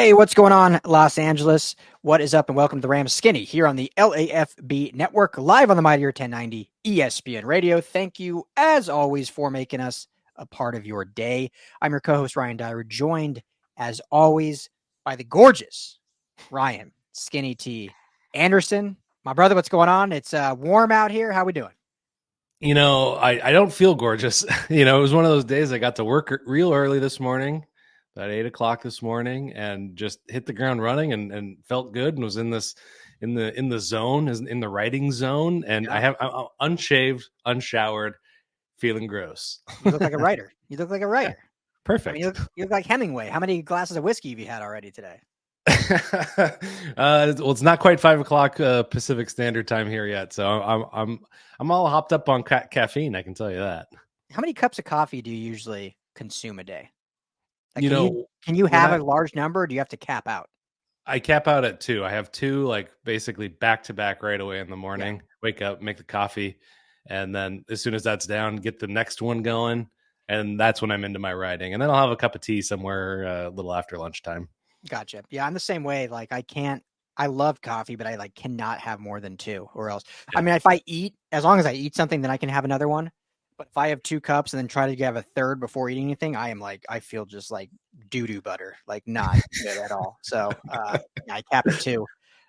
Hey, what's going on, Los Angeles? What is up, and welcome to the Rams Skinny here on the LAFB Network, live on the Mightier 1090 ESPN Radio. Thank you, as always, for making us a part of your day. I'm your co-host, Ryan Dyer, joined, as always, by the gorgeous Ryan Skinny T. Anderson. My brother, what's going on? It's warm out here. How we doing? You know, I don't feel gorgeous. It was one of those days I got to work real early this morning, about 8 o'clock this morning, and just hit the ground running and felt good and was in the zone, in the writing zone. And Yeah. I'm unshaved, unshowered, feeling gross. You look like a writer. You look like a Yeah, writer. I mean, perfect. you look like Hemingway. How many glasses of whiskey have you had already today? Well, it's not quite 5 o'clock Pacific Standard Time here yet, so I'm all hopped up on caffeine. I can tell you that. How many cups of coffee do you usually consume a day? Like, You can you when have a large number, or do you have to cap out? I cap out at 2. I have 2, like, basically back to back right away in the Yeah. morning. Wake up, make the coffee, and then as soon as that's down, get the next one going, and that's when I'm into my writing. And then I'll have a cup of tea somewhere a little after lunchtime. Gotcha. Yeah, I'm the same way. Like, I love coffee, but I cannot have more than 2 or else. Yeah. I mean, as long as I eat something, then I can have another one. But if I have 2 cups and then try to have a third before eating anything, I feel just like doo-doo butter, like not good at all. So I cap it 2,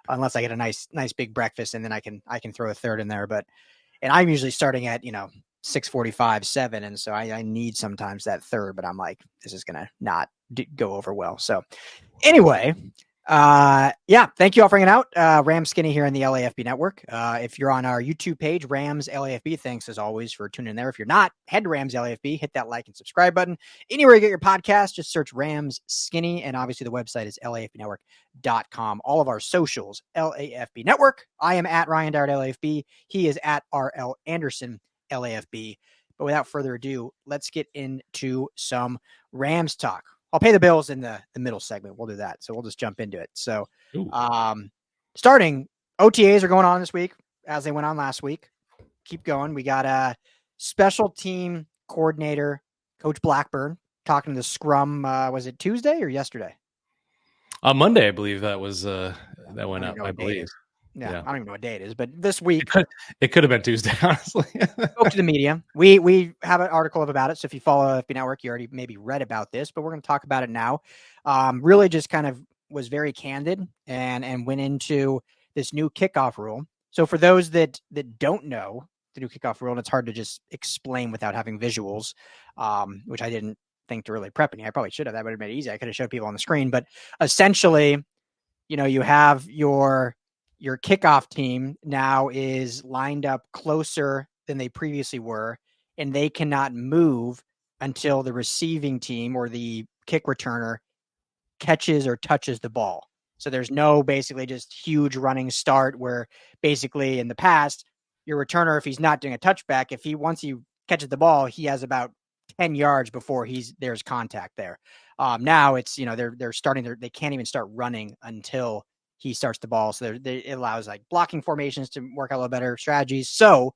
unless I get a nice big breakfast, and then I can throw a third in there. And I'm usually starting at 6:45, 7, and so I need sometimes that third. But I'm like, this is gonna not go over well. So anyway, thank you all for hanging out. Rams Skinny here in the LAFB Network. If you're on our YouTube page, Rams LAFB, thanks as always for tuning in there. If you're not, head to Rams LAFB, hit that like and subscribe button. Anywhere you get your podcast, just search Rams Skinny, and obviously the website is LAFBnetwork.com. All of our socials, LAFB Network. I am at Ryan Dart LAFB. He is at RL Anderson LAFB. But without further ado, let's get into some Rams talk. I'll pay the bills in the middle segment. We'll do that. So we'll just jump into it. So starting, OTAs are going on this week as they went on last week. Keep going. We got a special team coordinator, Coach Blackburn, talking to the scrum. Was it Tuesday or yesterday? On Monday, I believe that was that went up, I believe. Yeah, I don't even know what day it is, but this week it could have been Tuesday, honestly. Spoke to the media. We have an article about it, so if you follow FB Network, you already maybe read about this, but we're going to talk about it now. Really just kind of was very candid and went into this new kickoff rule. So for those that don't know the new kickoff rule, and it's hard to just explain without having visuals, which I didn't think to really prep any. I probably should have. That would have made it easy. I could have showed people on the screen, but essentially, you have your kickoff team now is lined up closer than they previously were, and they cannot move until the receiving team or the kick returner catches or touches the ball. So there's no basically just huge running start where basically in the past, your returner, if he's not doing a touchback, once he catches the ball, he has about 10 yards before there's contact there. Now it's, they're starting, they can't even start running until he starts the ball. So it allows like blocking formations to work out a little better strategies. So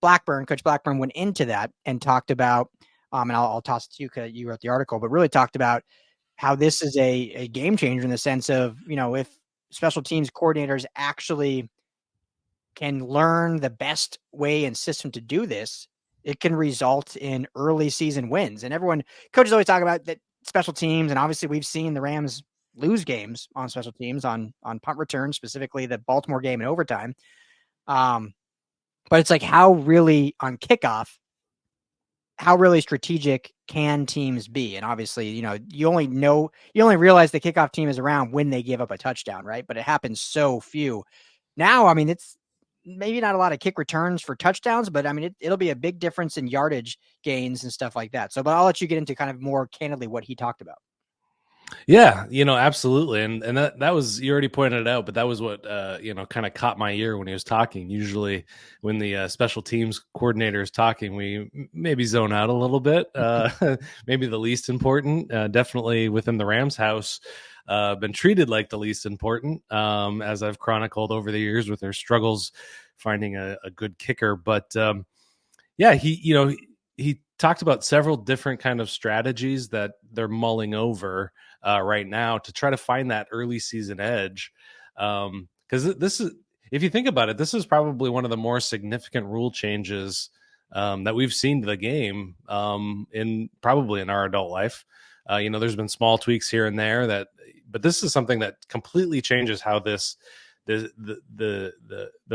Coach Blackburn went into that and talked about, and I'll toss it to you because you wrote the article, but really talked about how this is a game changer in the sense of, if special teams coordinators actually can learn the best way and system to do this, it can result in early season wins. And coaches always talk about that special teams. And obviously we've seen the Rams lose games on special teams on punt return, specifically the Baltimore game in overtime. But it's like how really on kickoff, how really strategic can teams be? And obviously, you only realize the kickoff team is around when they give up a touchdown, right? But it happens so few. Now, I mean, it's maybe not a lot of kick returns for touchdowns, but I mean, it'll be a big difference in yardage gains and stuff like that. So, but I'll let you get into kind of more candidly what he talked about. Yeah, absolutely. And that was, you already pointed it out, but that was what, kind of caught my ear when he was talking. Usually when the special teams coordinator is talking, we maybe zone out a little bit, maybe the least important, definitely within the Rams house, been treated like the least important, as I've chronicled over the years with their struggles finding a good kicker. But yeah, he he talked about several different kind of strategies that they're mulling over right now to try to find that early season edge. Because this is, if you think about it, this is probably one of the more significant rule changes that we've seen to the game in our adult life. There's been small tweaks here and there but this is something that completely changes how the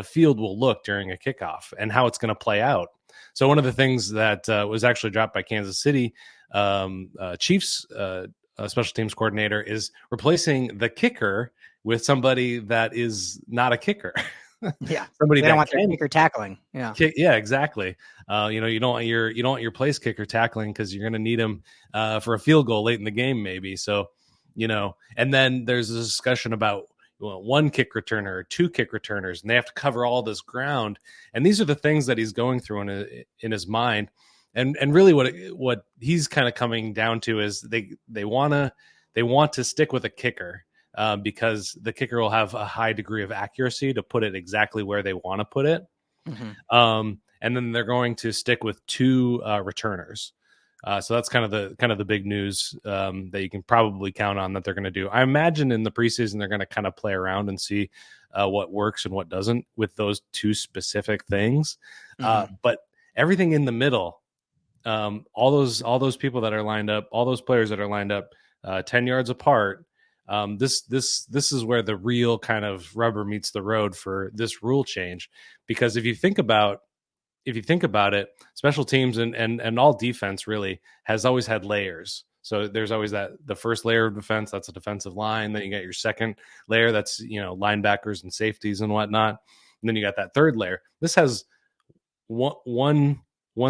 field will look during a kickoff and how it's going to play out. So one of the things that was actually dropped by Kansas City Chiefs special teams coordinator is replacing the kicker with somebody that is not a kicker. Yeah, somebody they that don't want their kicker tackling. Yeah, yeah, exactly. You don't want your place kicker tackling because you're going to need him for a field goal late in the game, maybe. So, and then there's a discussion about one kick returner or two kick returners, and they have to cover all this ground. And these are the things that he's going through in his mind. And really what he's kind of coming down to is they want to stick with a kicker because the kicker will have a high degree of accuracy to put it exactly where they want to put it. Mm-hmm. And then they're going to stick with two returners. So that's kind of the big news that you can probably count on that they're going to do. I imagine in the preseason they're going to kind of play around and see what works and what doesn't with those two specific things. Mm-hmm. But everything in the middle, all those people that are lined up, all those players that are lined up 10 yards apart. This is where the real kind of rubber meets the road for this rule change, because if you think about it, special teams and all defense really has always had layers. So there's always the first layer of defense, that's a defensive line. Then you got your second layer, that's linebackers and safeties and whatnot. And then you got that third layer. This has one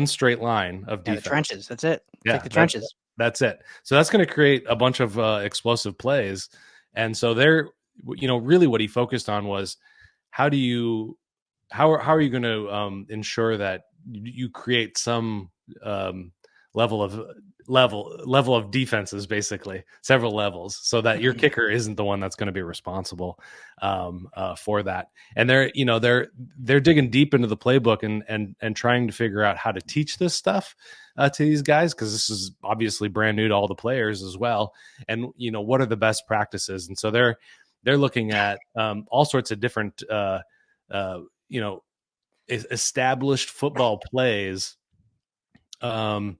straight line of defense. The trenches. That's it. Take the trenches. That's it. So that's going to create a bunch of explosive plays. And so really what he focused on was how are you going to ensure that you create some level of defenses, basically several levels, so that your kicker isn't the one that's going to be responsible for that. And they're digging deep into the playbook and trying to figure out how to teach this stuff to these guys, because this is obviously brand new to all the players as well. And what are the best practices? And so they're looking at all sorts of different established football plays, from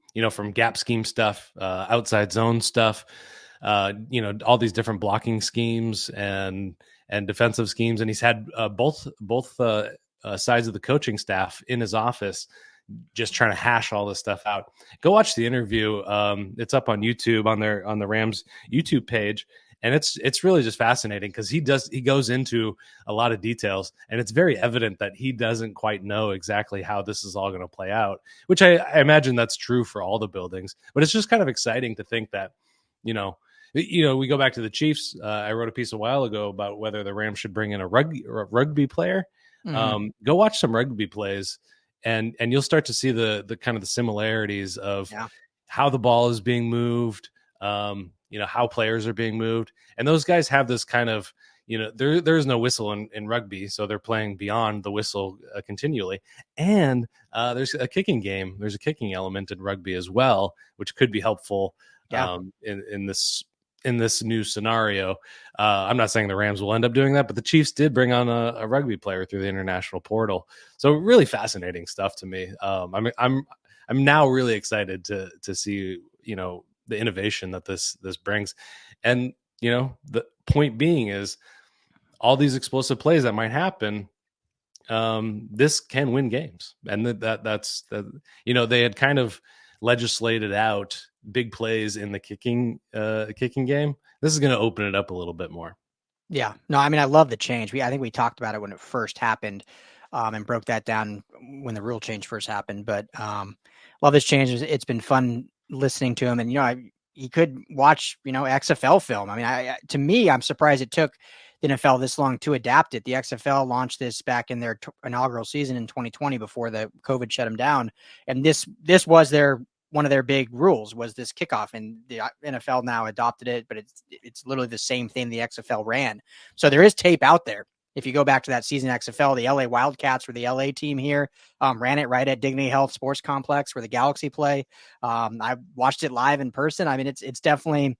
gap scheme stuff, outside zone stuff, all these different blocking schemes and defensive schemes. And he's had both sides of the coaching staff in his office just trying to hash all this stuff out. Go watch the interview. It's up on YouTube on the Rams YouTube page. And it's really just fascinating because he goes into a lot of details, and it's very evident that he doesn't quite know exactly how this is all going to play out, which I imagine that's true for all the buildings. But it's just kind of exciting to think that, we go back to the Chiefs. I wrote a piece a while ago about whether the Rams should bring in a rugby player. Mm-hmm. Go watch some rugby plays, and you'll start to see the kind of the similarities of how the ball is being moved. How players are being moved, and those guys have this kind of, there's no whistle in rugby, so they're playing beyond the whistle continually. And there's a kicking game. There's a kicking element in rugby as well, which could be helpful in this new scenario. I'm not saying the Rams will end up doing that, but the Chiefs did bring on a rugby player through the international portal. So really fascinating stuff to me. I'm now really excited to see, the innovation that this brings. And, the point being is all these explosive plays that might happen, this can win games. And that's they had kind of legislated out big plays in the kicking game. This is going to open it up a little bit more. Yeah, no, I mean, I love the change. I think we talked about it when it first happened, and broke that down when the rule change first happened. But love this change. It's been fun listening to him, and he could watch XFL film. I mean, to me, I'm surprised it took the NFL this long to adapt it. The XFL launched this back in their inaugural season in 2020 before the COVID shut them down, and this was one of their big rules was this kickoff, and the NFL now adopted it, but it's literally the same thing the XFL ran. So there is tape out there If you go back to that season in XFL, the LA Wildcats were the LA team here, ran it right at Dignity Health Sports Complex where the Galaxy play. I watched it live in person. I mean, it's definitely,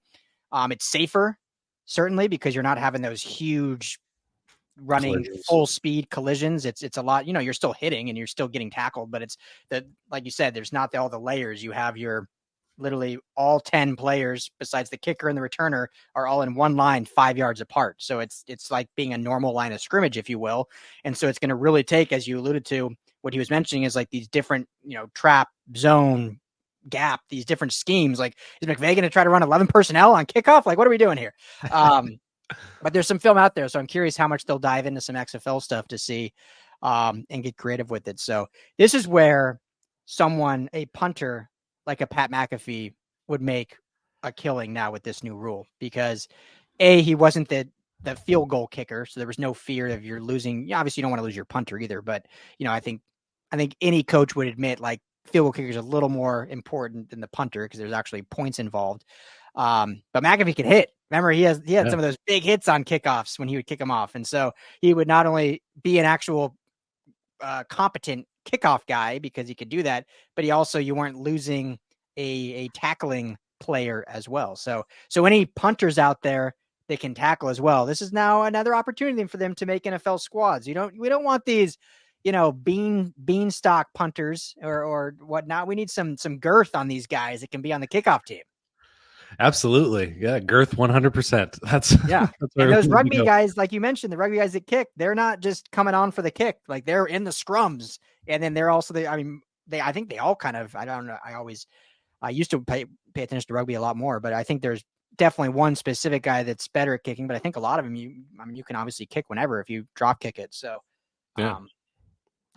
it's safer, certainly, because you're not having those huge running full speed collisions. It's a lot, you're still hitting and you're still getting tackled, but it's that, like you said, there's not all the layers. You have your literally all 10 players besides the kicker and the returner are all in one line 5 yards apart. So it's like being a normal line of scrimmage, if you will. And so it's going to really take, as you alluded to, what he was mentioning is like these different, trap, zone, gap, these different schemes. Like, is McVay going to try to run 11 personnel on kickoff? Like, what are we doing here? But there's some film out there, so I'm curious how much they'll dive into some XFL stuff to see and get creative with it. So this is where a punter like a Pat McAfee would make a killing now with this new rule, because he wasn't the field goal kicker, so there was no fear of you're losing. Obviously, you don't want to lose your punter either, but I think any coach would admit like field goal kicker is a little more important than the punter because there's actually points involved. But McAfee can hit. Remember, he had some of those big hits on kickoffs when he would kick them off, and so he would not only be an actual competent kickoff guy because he could do that, but you weren't losing a tackling player as well. So any punters out there that can tackle as well, this is now another opportunity for them to make NFL squads. We don't want these, beanstalk punters or whatnot. We need some girth on these guys that can be on the kickoff team. Absolutely. Yeah. Girth 100%. That's and those rugby guys, like you mentioned, the rugby guys that kick, they're not just coming on for the kick. Like they're in the scrums, and then they're also I think they all kind of, I don't know. I used to pay attention to rugby a lot more, but I think there's definitely one specific guy that's better at kicking, but I think a lot of them, you can obviously kick whenever if you drop kick it. So,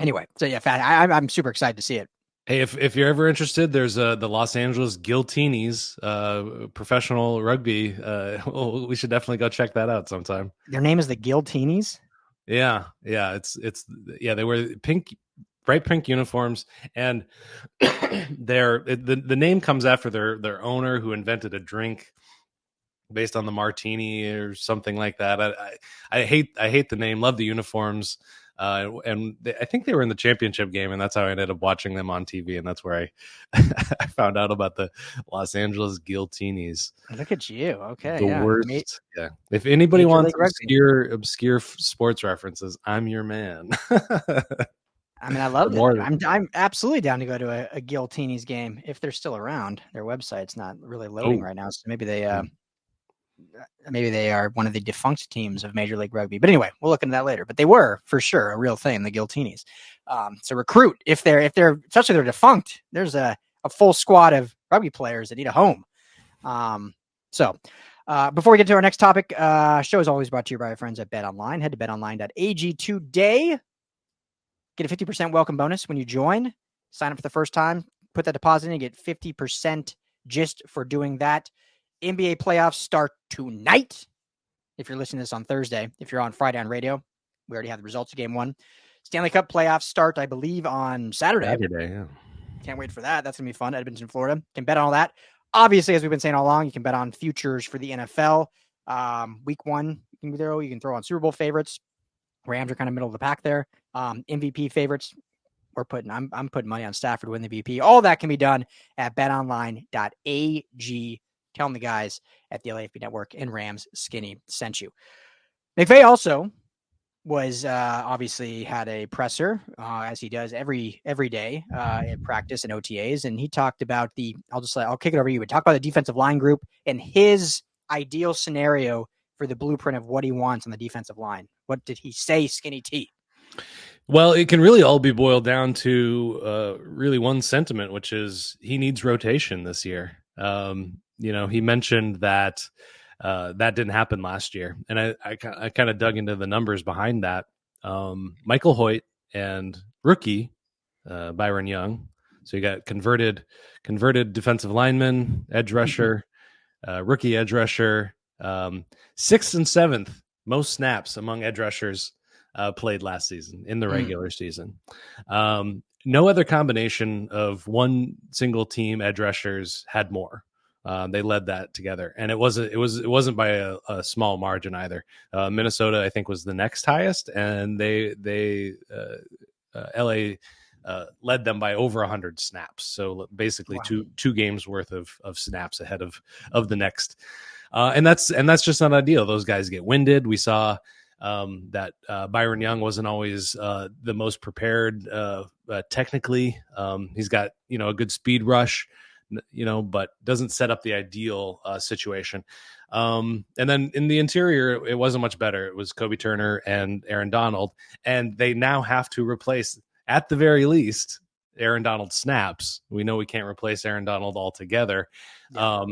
anyway, so yeah, I'm super excited to see it. Hey, if you're ever interested, there's the Los Angeles Guillotines professional rugby. We should definitely go check that out sometime. Their name is the Guillotines? Yeah. They wear bright pink uniforms, and the name comes after their owner, who invented a drink based on the martini or something like that. I hate the name. Love the uniforms. And I think they were in the championship game, and that's how I ended up watching them on TV. And that's where I found out about the Los Angeles Guillotines. Look at you. Okay. The worst. Yeah. If anybody wants obscure sports references, I'm your man. I love that. I'm absolutely down to go to a Guillotines game if they're still around. Their website's not really loading right now, so maybe they are one of the defunct teams of Major League Rugby. But anyway, we'll look into that later. But they were for sure a real thing, the Guillotines. So recruit if they're especially they're defunct. There's a full squad of rugby players that need a home. So before we get to our next topic, show is always brought to you by our friends at BetOnline. Head to betonline.ag today. Get a 50% welcome bonus when you join. Sign up for the first time. Put that deposit in and get 50% just for doing that. NBA playoffs start tonight. If you're listening to this on Thursday, if you're on Friday on radio, we already have the results of game one. Stanley Cup playoffs start, I believe, on Saturday. Yeah. Can't wait for that. That's going to be fun. Edmonton, Florida. Can bet on all that. Obviously, as we've been saying all along, you can bet on futures for the NFL. Week one, you can throw on Super Bowl favorites. Rams are kind of middle of the pack there. MVP favorites. I'm putting money on Stafford to win the MVP. All that can be done at betonline.ag. Tell them the guys at the LAFB Network and Rams Skinny sent you. McVay also was obviously had a presser, as he does every day in practice and OTAs, and he talked about I'll kick it over to you. But talk about the defensive line group and his ideal scenario for the blueprint of what he wants on the defensive line. What did he say, Skinny T? Well, it can really all be boiled down to really one sentiment, which is he needs rotation this year. He mentioned that that didn't happen last year, and I kind of dug into the numbers behind that. Michael Hoyt and rookie Byron Young. So you got converted defensive lineman, edge rusher, rookie edge rusher, 6th and 7th most snaps among edge rushers played last season in the regular season. No other combination of one single team edge rushers had more. They led that together, and it wasn't by a small margin either. Minnesota, I think, was the next highest, and LA led them by over 100 snaps. So basically, Wow. two games worth of snaps ahead of the next, and that's just not ideal. Those guys get winded. We saw that Byron Young wasn't always the most prepared technically. He's got a good speed rush, but doesn't set up the ideal situation. And then in the interior, it wasn't much better. It was Kobie Turner and Aaron Donald, and they now have to replace, at the very least, Aaron Donald snaps. We know we can't replace Aaron Donald altogether. Yeah.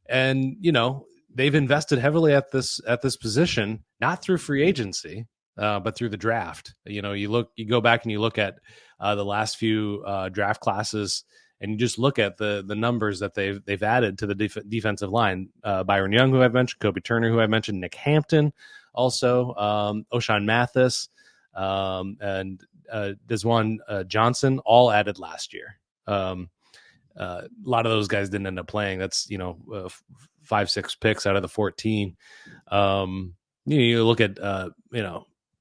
And they've invested heavily at this position, not through free agency, but through the draft. You go back and you look at the last few draft classes, and you just look at the numbers that they've added to the defensive line. Byron Young, who I've mentioned, Kobie Turner, who I mentioned, Nick Hampton, also O'Shawn Mathis, and Desjuan Johnson, all added last year. A lot of those guys didn't end up playing. That's 5-6 picks out of the 14. You look at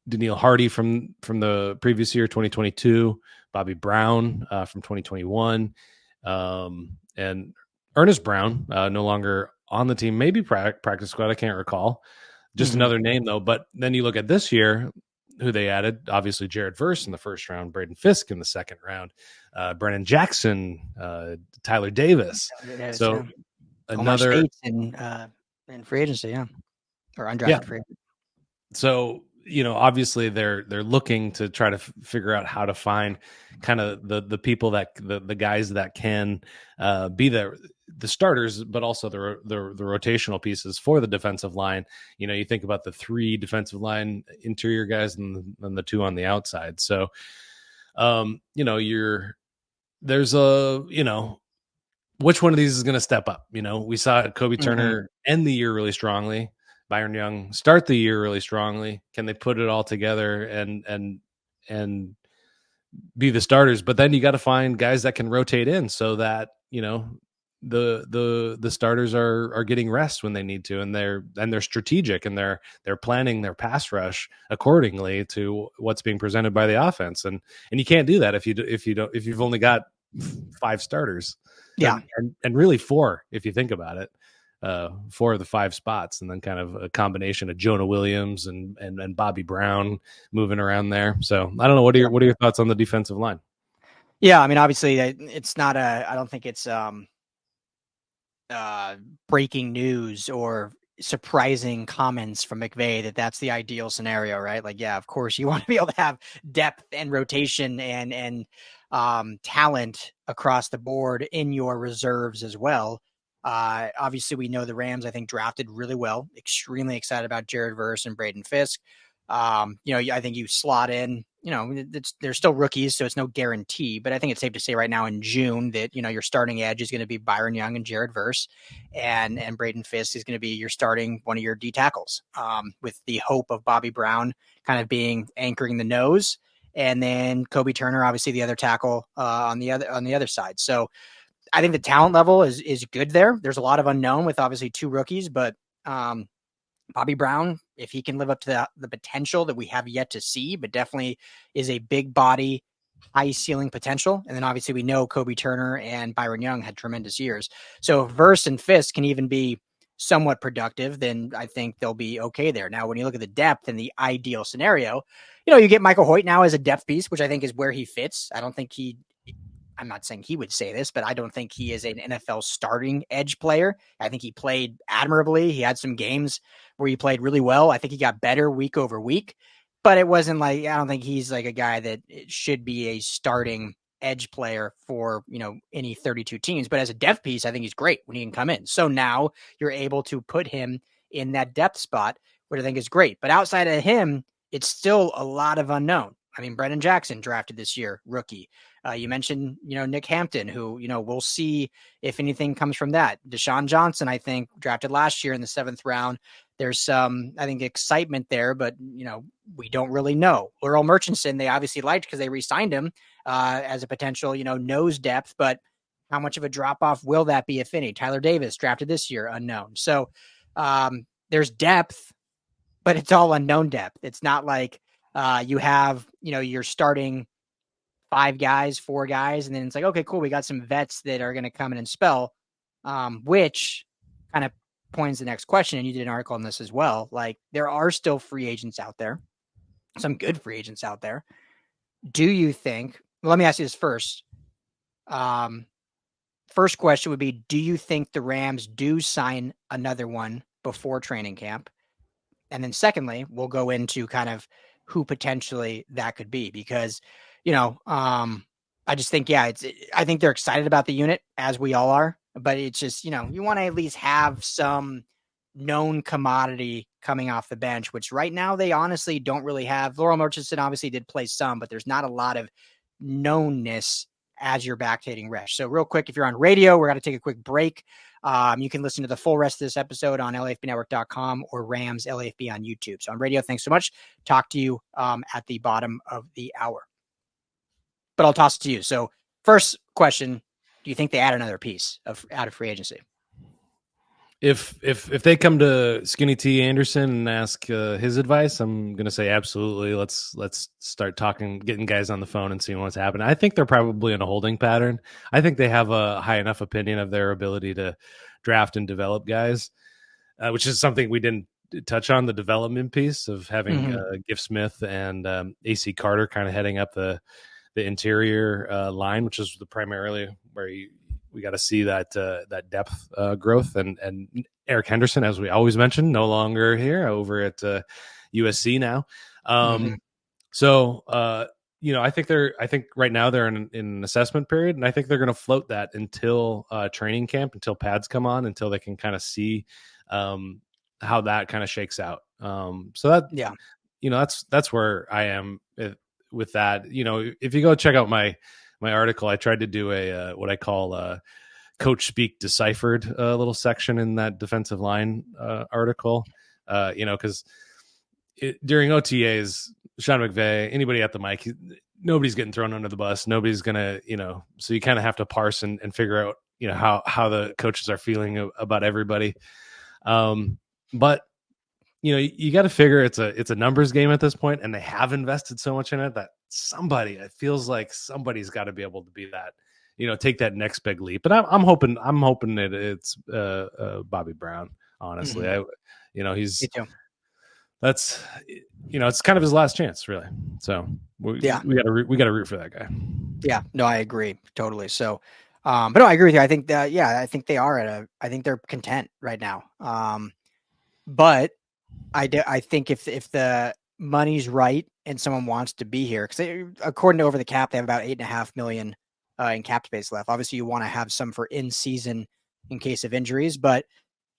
Daniil Hardy from the previous year, 2022, Bobby Brown from 2021, and Ernest Brown, no longer on the team, maybe practice squad, I can't recall. Just another name though. But then you look at this year, who they added, obviously Jared Verse in the first round, Braden Fisk in the second round, Brennan Jackson, Tyler Davis. So another in free agency, or undrafted free agency. So obviously they're looking to try to figure out how to find kind of the people that the guys that can be the starters, but also the rotational pieces for the defensive line. You think about the 3 defensive line interior guys and the 2 on the outside. So, there's which one of these is going to step up? We saw Kobie Turner end the year really strongly. Byron Young start the year really strongly. Can they put it all together and be the starters? But then you got to find guys that can rotate in so that the starters are getting rest when they need to, and they're strategic, and they're planning their pass rush accordingly to what's being presented by the offense. And you can't do that if you've only got 5 starters. Yeah, and really 4 if you think about it. 4 of the 5 spots, and then kind of a combination of Jonah Williams and Bobby Brown moving around there. So I don't know. What are your thoughts on the defensive line? Yeah, I mean, obviously it's not I don't think it's breaking news or surprising comments from McVay that's the ideal scenario, right? Like, yeah, of course you want to be able to have depth and rotation and talent across the board in your reserves as well. Obviously we know the Rams, I think, drafted really well. Extremely excited about Jared Verse and Braden Fisk. I think you slot in, they're still rookies, so it's no guarantee, but I think it's safe to say right now in June that, your starting edge is going to be Byron Young and Jared Verse, and Braden Fisk is going to be your starting one of your D tackles, with the hope of Bobby Brown kind of being anchoring the nose, and then Kobie Turner, obviously the other tackle, on the other side. So I think the talent level is good there. There's a lot of unknown with obviously 2 rookies, but Bobby Brown, if he can live up to the potential that we have yet to see, but definitely is a big body, high ceiling potential. And then obviously we know Kobie Turner and Byron Young had tremendous years. So if Verse and Fisk can even be somewhat productive, then I think they'll be okay there. Now, when you look at the depth and the ideal scenario, you get Michael Hoyt now as a depth piece, which I think is where he fits. I'm not saying he would say this, but I don't think he is an NFL starting edge player. I think he played admirably. He had some games where he played really well. I think he got better week over week, but it wasn't like, I don't think he's like a guy that should be a starting edge player for, any 32 teams. But as a depth piece, I think he's great when he can come in. So now you're able to put him in that depth spot, which I think is great. But outside of him, it's still a lot of unknown. I mean, Brennan Jackson drafted this year, rookie. You mentioned, Nick Hampton, who, we'll see if anything comes from that. Deshaun Johnson, I think, drafted last year in the 7th round. There's some, I think, excitement there, but, we don't really know. Earl Murchison, they obviously liked because they re-signed him as a potential, nose depth, but How much of a drop off will that be, if any? Tyler Davis drafted this year, unknown. So there's depth, but it's all unknown depth. It's not like you have, you're starting 5 guys, 4 guys, and then it's like, okay, cool, we got some vets that are going to come in and spell, which kind of points the next question. And you did an article on this as well. Like, there are still free agents out there, some good free agents out there. Do you think, well, let me ask you this first. First question would be, do you think the Rams do sign another one before training camp? And then secondly, we'll go into kind of who potentially that could be, because, I just think, I think they're excited about the unit, as we all are, but it's just, you want to at least have some known commodity coming off the bench, which right now they honestly don't really have. Laurel Murchison obviously did play some, but there's not a lot of knownness as you're backdating Resh. So real quick, if you're on radio, we're going to take a quick break. You can listen to the full rest of this episode on LAFBnetwork.com or Rams LAFB on YouTube. So on radio, thanks so much. Talk to you at the bottom of the hour. But I'll toss it to you. So first question, do you think they add another piece out of free agency? If they come to Skinny T Anderson and ask his advice, I'm going to say absolutely. Let's start talking, getting guys on the phone and seeing what's happening. I think they're probably in a holding pattern. I think they have a high enough opinion of their ability to draft and develop guys, which is something we didn't touch on, the development piece of having Gift Smith and AC Carter kind of heading up the interior line, which is primarily where we got to see that depth growth, and Eric Henderson, as we always mention, no longer here, over at USC now. So I think right now they're in an assessment period, and I think they're going to float that until training camp, until pads come on, until they can kind of see how that kind of shakes out. So that that's where I am with that. If you go check out my article, I tried to do a what I call coach speak deciphered little section in that defensive line article, because during OTAs, Sean McVay, anybody at the mic, nobody's getting thrown under the bus. Nobody's gonna, so you kind of have to parse and figure out, how the coaches are feeling about everybody. But you got to figure it's a numbers game at this point, and they have invested so much in it that it feels like somebody's got to be able to be that, take that next big leap. But I'm hoping that it's Bobby Brown. Honestly, he's that's it's kind of his last chance, really. So we got to root for that guy. Yeah, no, I agree totally. So, but no, I agree with you. I think that I think they are I think they're content right now. But I think if the money's right and someone wants to be here, because according to Over the Cap, they have about $8.5 million in cap space left. Obviously, you want to have some for in season in case of injuries, but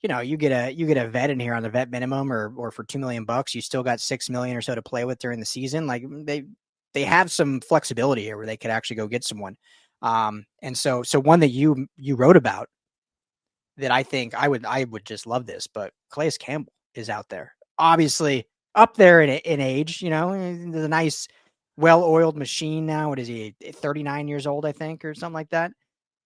you get a vet in here on the vet minimum, or for $2 million, you still got $6 million or so to play with during the season. Like they have some flexibility here where they could actually go get someone. And so one that you wrote about that I think I would just love this, but Calais Campbell is out there, obviously up there in age. He's a nice, well-oiled machine now. What is he, 39 years old, I think, or something like that?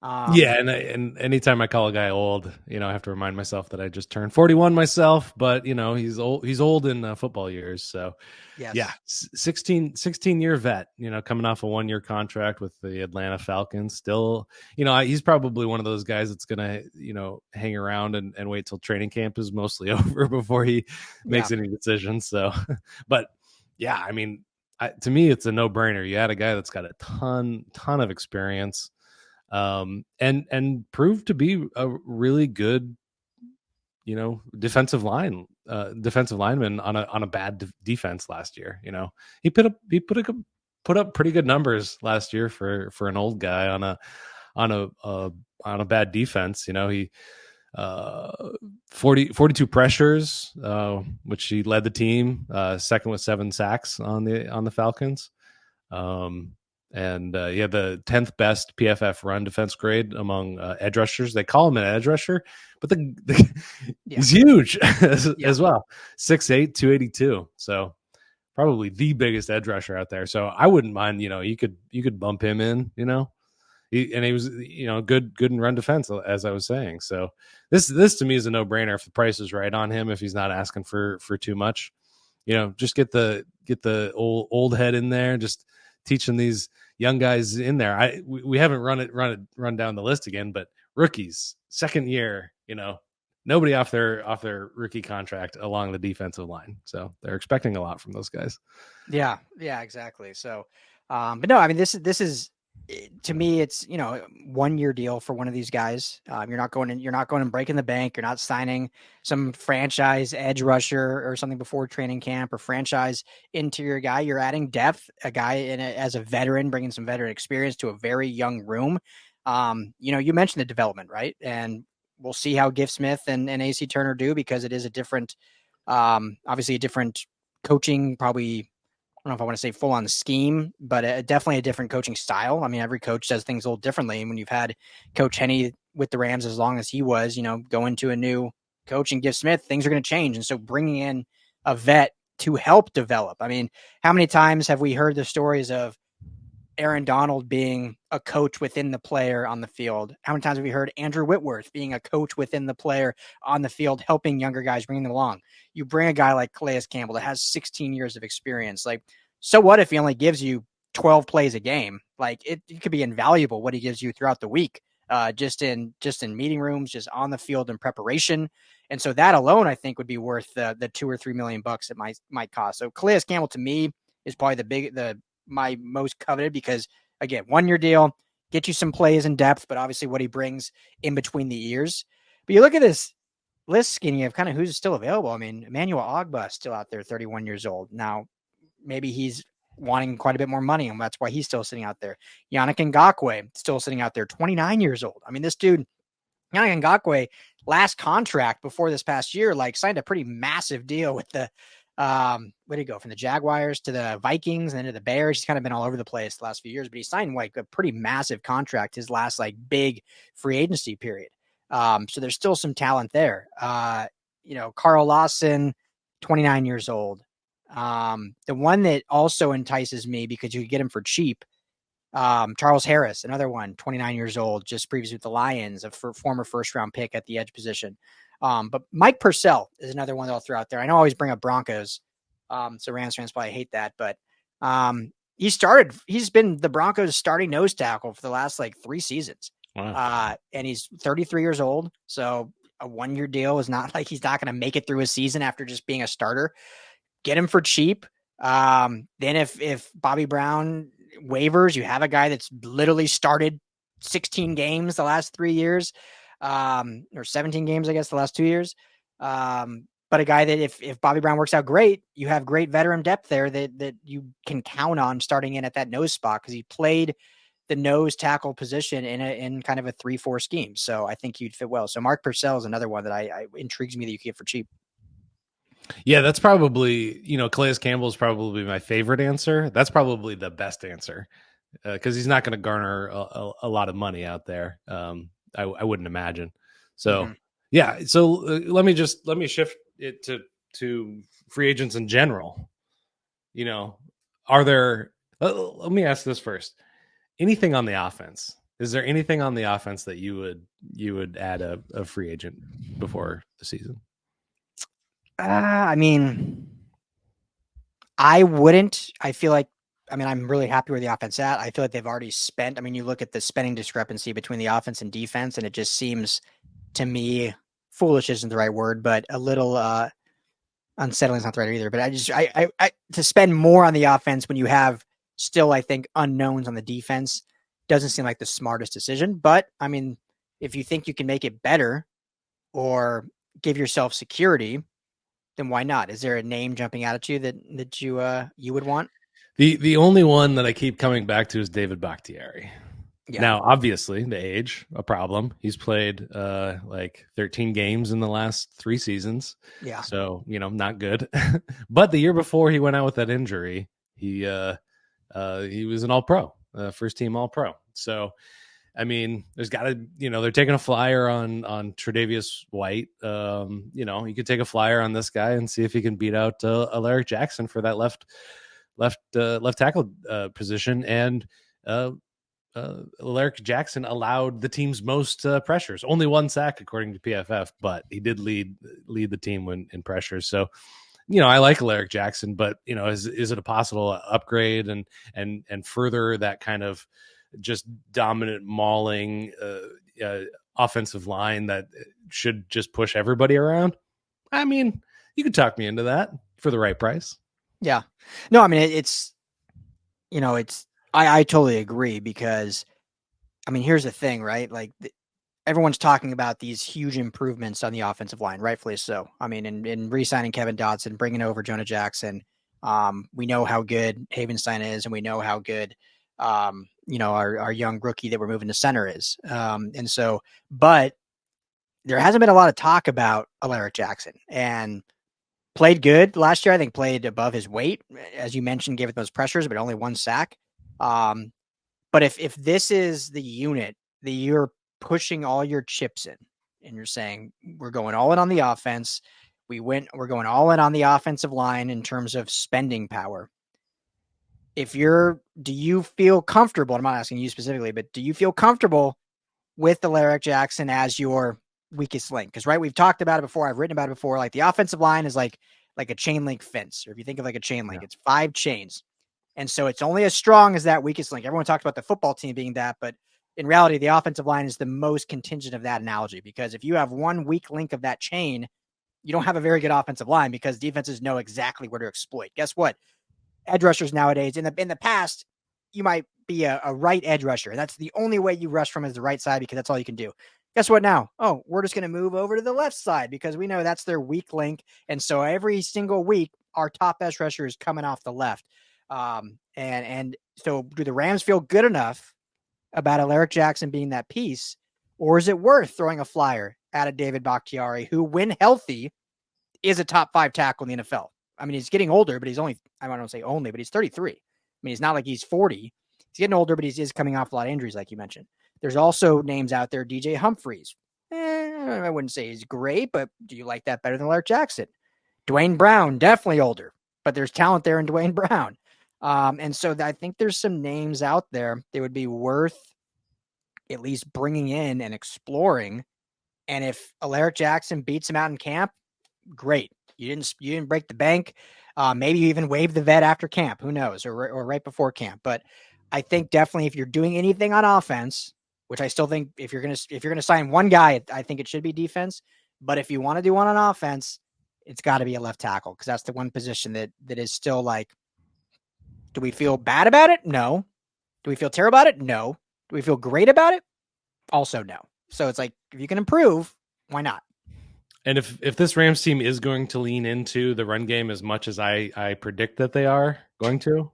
And anytime I call a guy old, I have to remind myself that I just turned 41 myself, but he's old in football years. So yes. Yeah, 16-year vet, coming off a 1-year contract with the Atlanta Falcons. Still, he's probably one of those guys that's going to, hang around and wait till training camp is mostly over before he makes any decisions. So, but yeah, I mean, to me, it's a no brainer. You had a guy that's got a ton of experience. And proved to be a really good, defensive lineman on a bad defense last year. He put up pretty good numbers last year for an old guy on a bad defense. He 42 pressures, which he led the team, second with 7 sacks on the Falcons. And he had the 10th best PFF run defense grade among edge rushers. They call him an edge rusher, but he's huge as well. 6'8", 282. So probably the biggest edge rusher out there. So I wouldn't mind, you could bump him in, He was, good in run defense, as I was saying. So this to me is a no brainer if the price is right on him, if he's not asking for too much. Just get the old head in there, just teaching these young guys in there. We haven't run down the list again, but rookies, second year, nobody off their rookie contract along the defensive line. So they're expecting a lot from those guys. Yeah, exactly. So, but no, I mean, this is, to me, it's, 1 year deal for one of these guys. You're not going and breaking the bank. You're not signing some franchise edge rusher or something before training camp, or franchise interior guy. You're adding depth, a guy as a veteran, bringing some veteran experience to a very young room. You mentioned the development, right? And we'll see how Gift Smith and AC Turner do, because it is a different, obviously a different coaching, probably, I don't know if I want to say full on scheme, but definitely a different coaching style. I mean, every coach does things a little differently. And when you've had Coach Henney with the Rams as long as he was, go into a new coach and Gift Smith, things are going to change. And so bringing in a vet to help develop. I mean, how many times have we heard the stories of Aaron Donald being a coach within the player on the field? How many times have we heard Andrew Whitworth being a coach within the player on the field, helping younger guys, bringing them along? You bring a guy like Calais Campbell that has 16 years of experience. Like, so what if he only gives you 12 plays a game? Like, it could be invaluable what he gives you throughout the week, just in meeting rooms, just on the field in preparation. And so that alone, I think, would be worth the $2 or $3 million it might cost. So Calais Campbell, to me, is probably my most coveted, because again, 1 year deal, get you some plays in depth, but obviously what he brings in between the ears. But you look at this list, Skinny, of kind of who's still available. I mean, Emmanuel Ogbah is still out there, 31 years old. Now, maybe he's wanting quite a bit more money, and that's why he's still sitting out there. Yannick Ngakoue still sitting out there, 29 years old. I mean, this dude, Yannick Ngakoue, last contract before this past year, signed a pretty massive deal with the, where did he go? From the Jaguars to the Vikings and then to the Bears. He's kind of been all over the place the last few years, but he signed a pretty massive contract his last big free agency period. So there's still some talent there. Carl Lawson, 29 years old. The one that also entices me, because you could get him for cheap, Charles Harris, another one, 29 years old, just previously with the Lions, a former first-round pick at the edge position. But Mike Purcell is another one that I'll throw out there. I know I always bring up Broncos, so Rams fans probably hate that, but he's been the Broncos' starting nose tackle for the last 3 seasons. Wow. And he's 33 years old, so a 1 year deal is not like he's not going to make it through a season after just being a starter. Get him for cheap. Then if Bobby Brown waivers, you have a guy that's literally started 16 games the last 3 years, or 17 games, I guess, the last 2 years. But a guy that if Bobby Brown works out great, you have great veteran depth there that you can count on starting in at that nose spot, because he played the nose tackle position in kind of a 3-4 scheme. So I think he'd fit well. So Mark Purcell is another one that I intrigues me that you can get for cheap. Yeah, that's probably, Calais Campbell is probably my favorite answer. That's probably the best answer, because he's not going to garner a lot of money out there. I wouldn't imagine. So, yeah. So let me shift it to free agents in general. Are there? Let me ask this first. Anything on the offense? Is there anything on the offense that you would add a free agent before the season? I mean, I wouldn't. I feel like, I'm really happy where the offense is at. I feel like they've already spent. You look at the spending discrepancy between the offense and defense, and it just seems to me, foolish isn't the right word, but a little unsettling is not the right either. But I to spend more on the offense when you have still, I think, unknowns on the defense doesn't seem like the smartest decision. But if you think you can make it better or give yourself security, then why not? Is there a name jumping out at you that you would want? The only one that I keep coming back to is David Bakhtiari. Yeah. Now, obviously, the age, a problem. He's played 13 games in the last 3 seasons. Yeah. So, not good. But the year before he went out with that injury, he was an all-pro, first team all-pro. So, there's got to, they're taking a flyer on Tre'Davious White. You could take a flyer on this guy and see if he can beat out Alaric Jackson for that left tackle position. And Alaric Jackson allowed the team's most pressures. Only 1 sack according to PFF, but he did lead the team in pressures. So, I like Alaric Jackson, but is it a possible upgrade and further that kind of just dominant mauling offensive line that should just push everybody around? I mean, you could talk me into that for the right price. Yeah. No, I mean, I totally agree because, I mean, here's the thing, right? Like everyone's talking about these huge improvements on the offensive line, rightfully so. I mean, in re-signing Kevin Dotson, bringing over Jonah Jackson, we know how good Havenstein is, and we know how good, our young rookie that we're moving to center is. But there hasn't been a lot of talk about Alaric Jackson, and played good last year. I think played above his weight, as you mentioned, gave it those pressures, but only 1 sack. But if this is the unit that you're pushing all your chips in, and you're saying we're going all in on the offense, we're going all in on the offensive line in terms of spending power. Do you feel comfortable? I'm not asking you specifically, but do you feel comfortable with Alaric Jackson as your weakest link? Because we've talked about it before. I've written about it before. Like the offensive line is like a chain link fence, or if you think of like a chain link, It's 5 chains. And so it's only as strong as that weakest link. Everyone talked about the football team being that, but in reality, the offensive line is the most contingent of that analogy, because if you have one weak link of that chain, you don't have a very good offensive line because defenses know exactly where to exploit. Guess what? Edge rushers nowadays, in the past, you might be a right edge rusher. That's the only way you rush from is the right side because that's all you can do. Guess what now? Oh, we're just going to move over to the left side because we know that's their weak link. And so every single week, our top edge rusher is coming off the left. And so do the Rams feel good enough about Alaric Jackson being that piece, or is it worth throwing a flyer at a David Bakhtiari, who, when healthy, is a top 5 tackle in the NFL? I mean, he's getting older, but he's only, I don't want to say only, but he's 33. I mean, he's not like he's 40. He's getting older, but he's coming off a lot of injuries, like you mentioned. There's also names out there, DJ Humphries. I wouldn't say he's great, but do you like that better than Alaric Jackson? Dwayne Brown, definitely older, but there's talent there in Dwayne Brown. And so I think there's some names out there that would be worth at least bringing in and exploring. And if Alaric Jackson beats him out in camp, great. You didn't break the bank. Maybe you even waive the vet after camp. Who knows? Or right before camp. But I think definitely if you're doing anything on offense, which I still think if you're gonna sign one guy, I think it should be defense. But if you want to do one on offense, it's got to be a left tackle, because that's the one position that is still like, do we feel bad about it? No. Do we feel terrible about it? No. Do we feel great about it? Also no. So it's like, if you can improve, why not? And if this Rams team is going to lean into the run game as much as I predict that they are going to,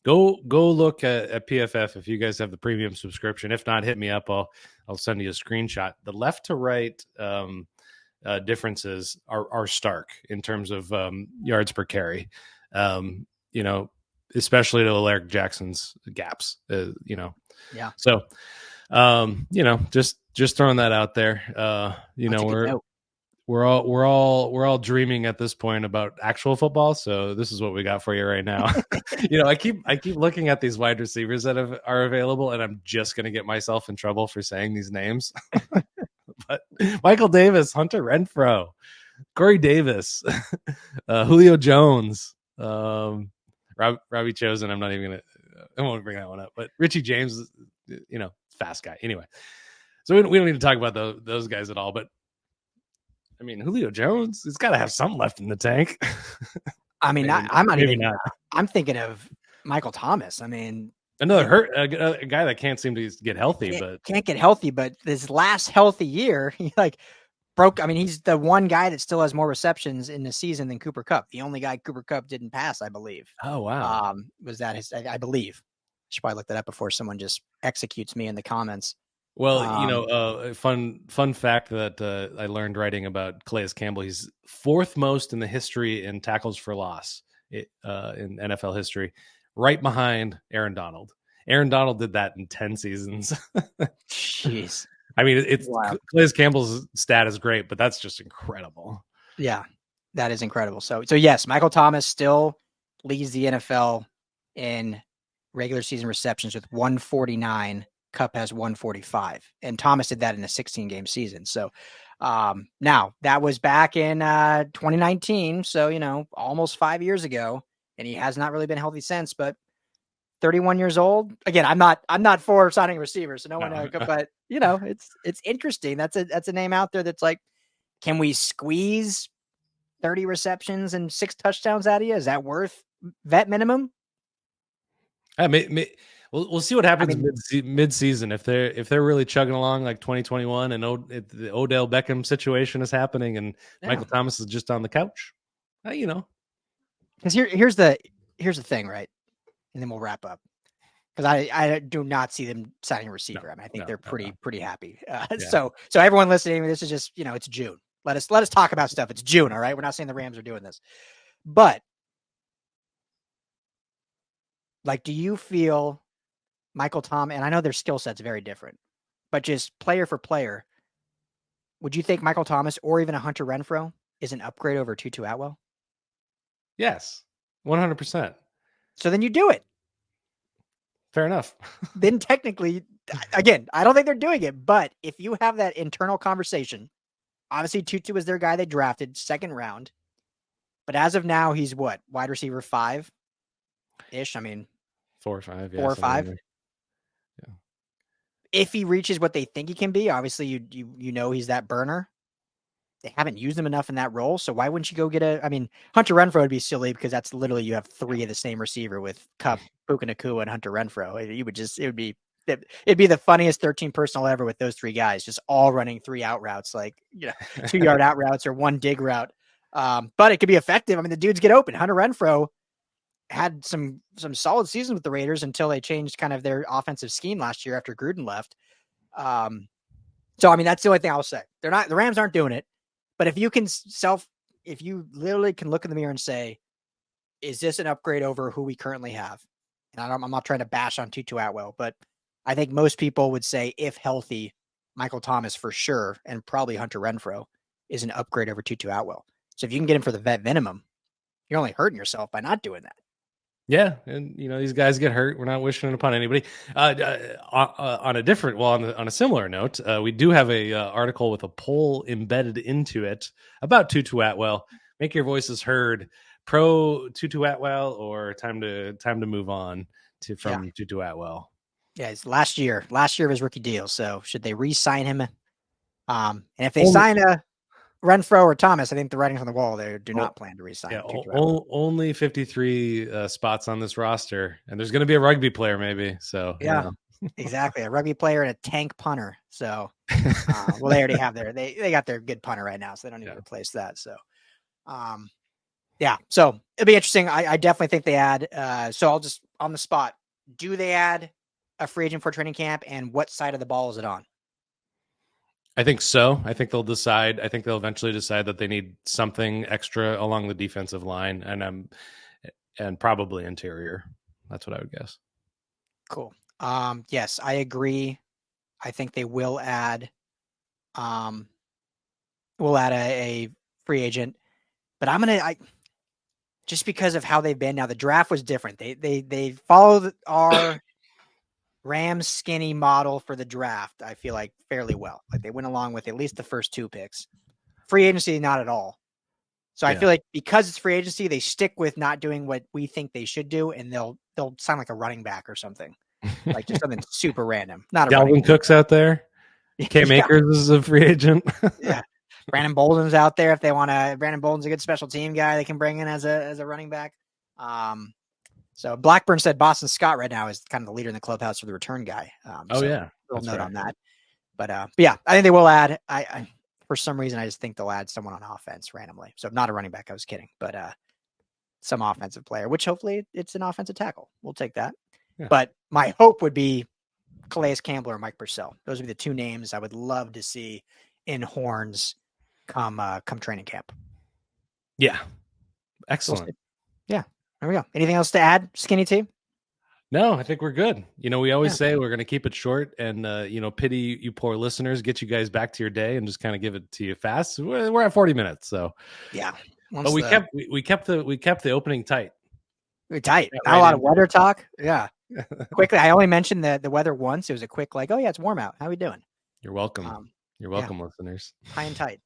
go look at PFF if you guys have the premium subscription. If not, hit me up. I'll send you a screenshot. The left to right differences are stark in terms of yards per carry. Especially to Alaric Jackson's gaps. Yeah. So, just throwing that out there. We're all dreaming at this point about actual football. So this is what we got for you right now. I keep looking at these wide receivers that are available, and I'm just going to get myself in trouble for saying these names. But Michael Davis, Hunter Renfrow, Corey Davis, Julio Jones, Robbie Chosen. I won't bring that one up, but Richie James, fast guy. Anyway, so we don't need to talk about those guys at all, but I mean, Julio Jones, he's got to have something left in the tank. I mean, I'm thinking of Michael Thomas. I mean, another a guy that can't seem to get healthy, can't get healthy. But this last healthy year, he broke. I mean, he's the one guy that still has more receptions in the season than Cooper Kupp. The only guy Cooper Kupp didn't pass, I believe. Oh wow, was that his? I believe. I should probably look that up before someone just executes me in the comments. Well, fun fact that I learned writing about Calais Campbell. He's 4th most in the history in tackles for loss in NFL history, right behind Aaron Donald. Aaron Donald did that in 10 seasons. Jeez. I mean, it's Calais Campbell's stat is great, but that's just incredible. Yeah, that is incredible. So yes, Michael Thomas still leads the NFL in regular season receptions with 149. Kupp has 145, and Thomas did that in a 16-game season. So now that was back in 2019. So, almost 5 years ago, and he has not really been healthy since, but 31 years old. Again, I'm not for signing receivers, so no one, but it's interesting. That's a name out there that's like, can we squeeze 30 receptions and 6 touchdowns out of you? Is that worth vet minimum? We'll see what happens mid-season if they're really chugging along like 2021 and the Odell Beckham situation is happening and Michael Thomas is just on the couch. Because here's the thing, right? And then we'll wrap up. Because I do not see them signing a receiver. I think they're pretty happy. So everyone listening, this is just it's June. Let us talk about stuff. It's June, all right. We're not saying the Rams are doing this, but like, do you feel Michael Thomas? And I know their skill set's very different, but just player for player, would you think Michael Thomas or even a Hunter Renfrow is an upgrade over Tutu Atwell? Yes, 100%. So then you do it. Fair enough. Then technically, again, I don't think they're doing it, but if you have that internal conversation, obviously Tutu is their guy they drafted 2nd round, but as of now, he's what, wide receiver 5-ish? I mean, 4 or 5. 4 or 5. Yeah. If he reaches what they think he can be, obviously he's that burner. They haven't used him enough in that role, so why wouldn't you go get Hunter Renfrow would be silly because that's literally you have 3 of the same receiver with Kupp, Puka Nacua, and Hunter Renfrow. It'd be the funniest 13 personnel ever with those 3 guys, just all running 3 out routes, like 2-yard out routes or 1 dig route. But it could be effective. I mean, the dudes get open. Hunter Renfrow had some solid seasons with the Raiders until they changed kind of their offensive scheme last year after Gruden left. So I mean, that's the only thing I'll say. The Rams aren't doing it. But if you literally can look in the mirror and say, is this an upgrade over who we currently have? And I'm not trying to bash on Tutu Atwell, but I think most people would say, if healthy, Michael Thomas for sure, and probably Hunter Renfrow is an upgrade over Tutu Atwell. So if you can get him for the vet minimum, you're only hurting yourself by not doing that. Yeah, and these guys get hurt. We're not wishing it upon anybody. On a similar note, we do have a article with a poll embedded into it about Tutu Atwell. Make your voices heard. Pro Tutu Atwell or time to move on from Tutu Atwell. Yeah, it's last year of his rookie deal. So should they re-sign him? And if they sign a Renfrow or Thomas, I think the writing's on the wall. They do not plan to re-sign. Only 53 spots on this roster, and there's going to be a rugby player maybe. So exactly, a rugby player and a tank punter. So they already have they got their good punter right now, so they don't need to replace that. So so it'll be interesting. I definitely think they add. So I'll just on the spot. Do they add a free agent for training camp, and what side of the ball is it on? I think so. I think they'll decide. I think they'll eventually decide that they need something extra along the defensive line and probably interior. That's what I would guess. Cool. Yes, I agree. I think they will add a free agent, but just because of how they've been now, the draft was different. They followed our Rams skinny model for the draft, I feel like fairly well. Like they went along with at least the first 2 picks. Free agency, not at all. So I feel like because it's free agency, they stick with not doing what we think they should do, and they'll sound like a running back or something, like just something super random. Not a Dalvin Cook's out there. Cam Akers is a free agent. Brandon Bolden's out there if they want to. Brandon Bolden's a good special team guy they can bring in as a running back. So Blackburn said Boston Scott right now is kind of the leader in the clubhouse for the return guy. Little note on that. But I think they will add. I for some reason I just think they'll add someone on offense randomly. So not a running back. I was kidding, but some offensive player, which hopefully it's an offensive tackle. We'll take that. Yeah. But my hope would be Calais Campbell or Mike Purcell. Those would be the 2 names I would love to see in Horns come training camp. Yeah, excellent. Yeah. There we go. Anything else to add, Skinny T? No, I think we're good. We always say we're going to keep it short and, pity you poor listeners, get you guys back to your day and just kind of give it to you fast. We're at 40 minutes. So yeah, but we kept the opening tight. We're tight. Not a lot of weather talk. Yeah. Quickly, I only mentioned the weather once. It was a quick like, oh yeah, it's warm out. How we doing? You're welcome. You're welcome, listeners. High and tight.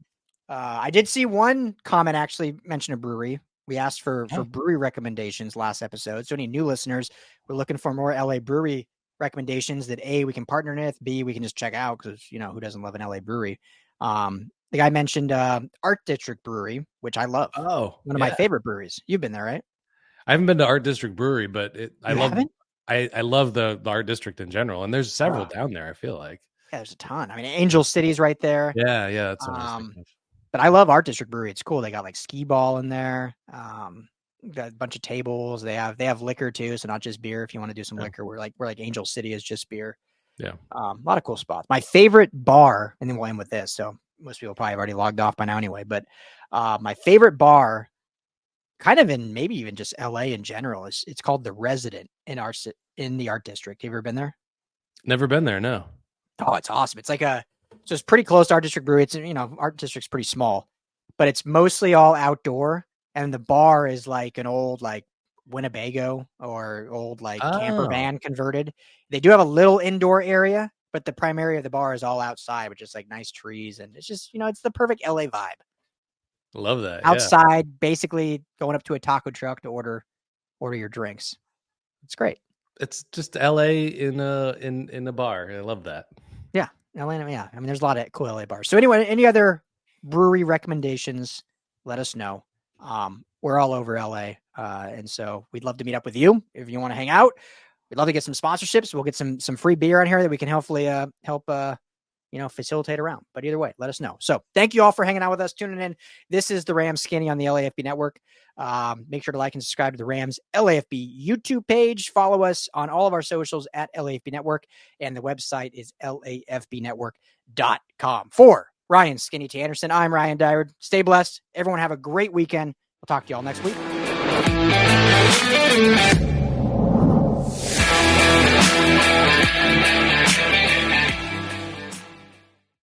I did see one comment actually mention a brewery. We asked for brewery recommendations last episode. So any new listeners, we're looking for more LA brewery recommendations that A, we can partner with, B, we can just check out because, who doesn't love an LA brewery? The guy mentioned Art District Brewery, which I love. Oh, one of my favorite breweries. You've been there, right? I haven't been to Art District Brewery, but I love the Art District in general. And there's several down there, I feel like. Yeah, there's a ton. I mean, Angel City's right there. Yeah, that's what I was thinking of. But I love Art District Brewery. It's cool. They got like skee ball in there. Got a bunch of tables. They have liquor too, so not just beer. If you want to do some liquor, we're like Angel City is just beer. Yeah, a lot of cool spots. My favorite bar, and then we'll end with this. So most people probably have already logged off by now anyway. But my favorite bar, kind of in maybe even just LA in general, it's called The Resident in the Art District. Have you ever been there? Never been there. No. Oh, it's awesome. It's so it's pretty close to Art District Brewery. It's, Art District's pretty small, but it's mostly all outdoor. And the bar is like an old, Winnebago or old, camper van converted. They do have a little indoor area, but the primary area of the bar is all outside, with just nice trees. And it's just, it's the perfect LA vibe. Love that. Outside, basically going up to a taco truck to order your drinks. It's great. It's just LA in a bar. I love that. Yeah. Atlanta, yeah. I mean, there's a lot of cool LA bars. So anyway, any other brewery recommendations, let us know. We're all over LA. And so we'd love to meet up with you if you want to hang out. We'd love to get some sponsorships. We'll get some free beer on here that we can hopefully help facilitate around. But either way, let us know. So thank you all for hanging out with us, tuning in. This is the Rams Skinny on the LAFB Network. Make sure to like and subscribe to the Rams LAFB YouTube page. Follow us on all of our socials at LAFB Network, and the website is LAFBnetwork.com. For Ryan Skinny T. Anderson, I'm Ryan Dyrud. Stay blessed. Everyone have a great weekend. We'll talk to you all next week.